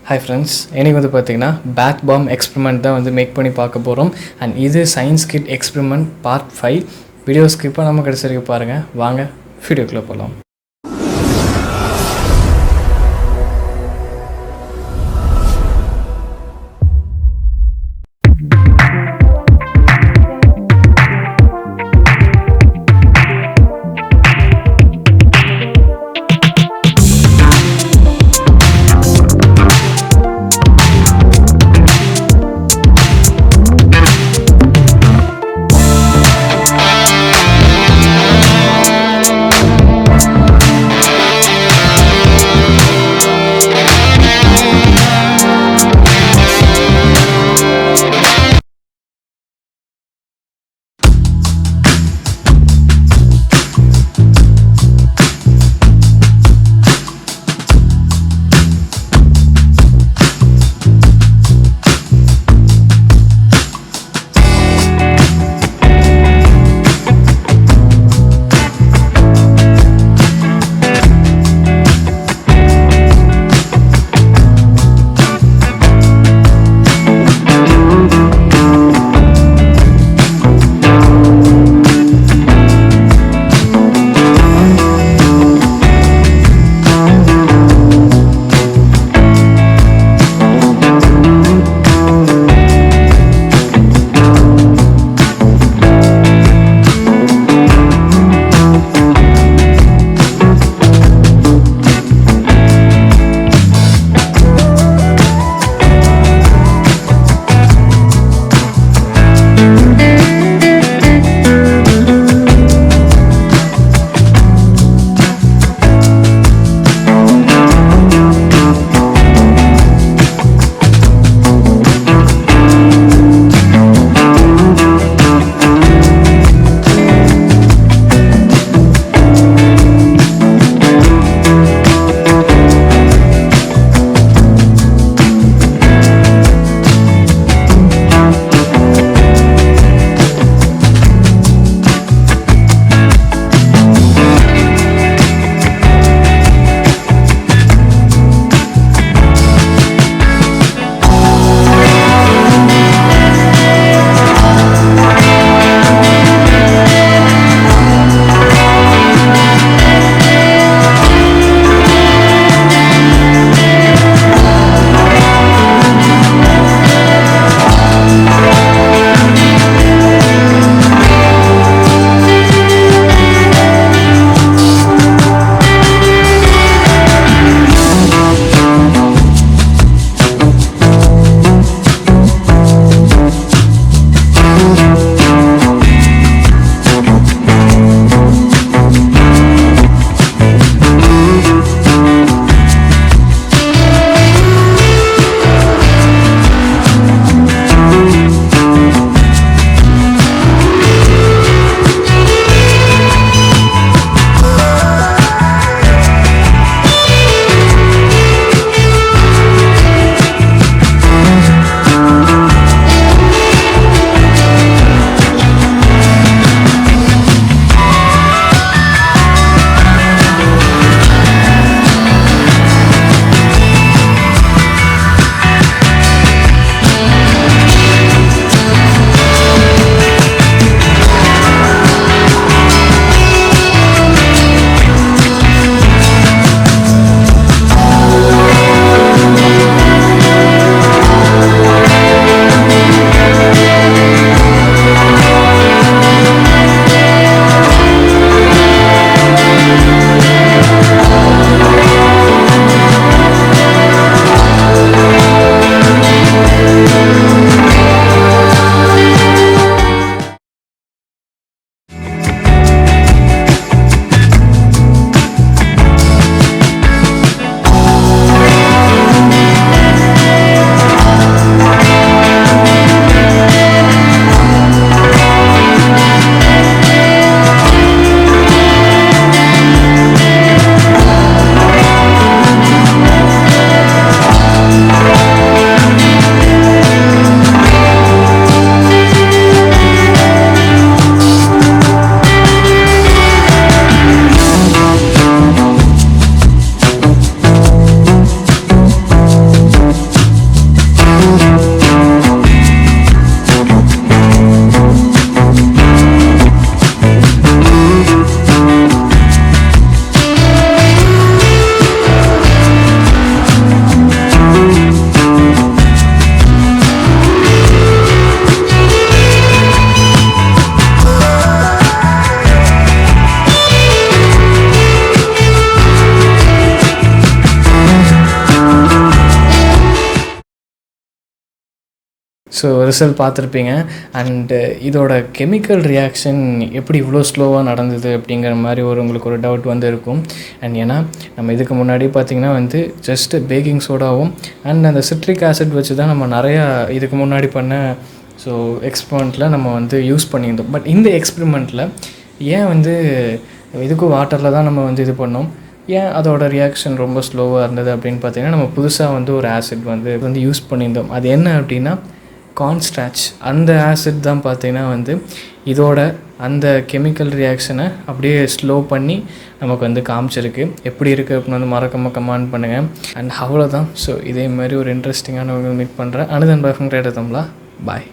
Hi friends, இன்றைக்கி வந்து பார்த்திங்கன்னா பேத் பாம் எக்ஸ்பெரிமெண்ட் தான் வந்து மேக் பண்ணி பார்க்க போகிறோம். அண்ட் இது சயின்ஸ் கிட் எக்ஸ்பெரிமெண்ட் பார்ட் 5. வீடியோ ஸ்கிப் பண்ணாமல் கடைசி வரைக்கும் பாருங்கள். வாங்க வீடியோக்குள்ளே போகலாம். ஸோ ரிசல்ட் பார்த்துருப்பீங்க. அண்டு இதோட கெமிக்கல் ரியாக்ஷன் எப்படி இவ்வளோ ஸ்லோவாக நடந்தது அப்படிங்கிற மாதிரி உங்களுக்கு ஒரு டவுட் வந்து இருக்கும். அண்ட் ஏன்னா நம்ம இதுக்கு முன்னாடி பார்த்திங்கன்னா வந்து ஜஸ்ட்டு பேக்கிங் சோடாவும் அண்ட் அந்த சிட்ரிக் ஆசிட் வச்சு தான் நம்ம நிறையா இதுக்கு முன்னாடி பண்ண ஸோ எக்ஸ்பெரிமெண்ட்டில் நம்ம வந்து யூஸ் பண்ணியிருந்தோம். பட் இந்த எக்ஸ்பெரிமெண்ட்டில் ஏன் வந்து இதுக்கும் வாட்டரில் தான் நம்ம வந்து இது பண்ணோம், ஏன் அதோட ரியாக்ஷன் ரொம்ப ஸ்லோவாக இருந்தது அப்படின்னு பார்த்தீங்கன்னா, நம்ம புதுசாக வந்து ஒரு ஆசிட் வந்து யூஸ் பண்ணியிருந்தோம். அது என்ன அப்படின்னா கார்ன்ஸ்டார்ச். அந்த ஆசிட் தான் பார்த்திங்கன்னா வந்து இதோட அந்த கெமிக்கல் ரியாக்ஷனை அப்படியே ஸ்லோ பண்ணி நமக்கு வந்து காமிச்சிருக்கு. எப்படி இருக்குது அப்படின்னு வந்து மறக்காமல் கமெண்ட் பண்ணுங்கள். அண்ட் அவ்வளோதான். ஸோ இதே மாதிரி ஒரு இன்ட்ரெஸ்டிங்கான மீட் பண்ணுறேன். அனுதன் by from greater Tamizha. Bye.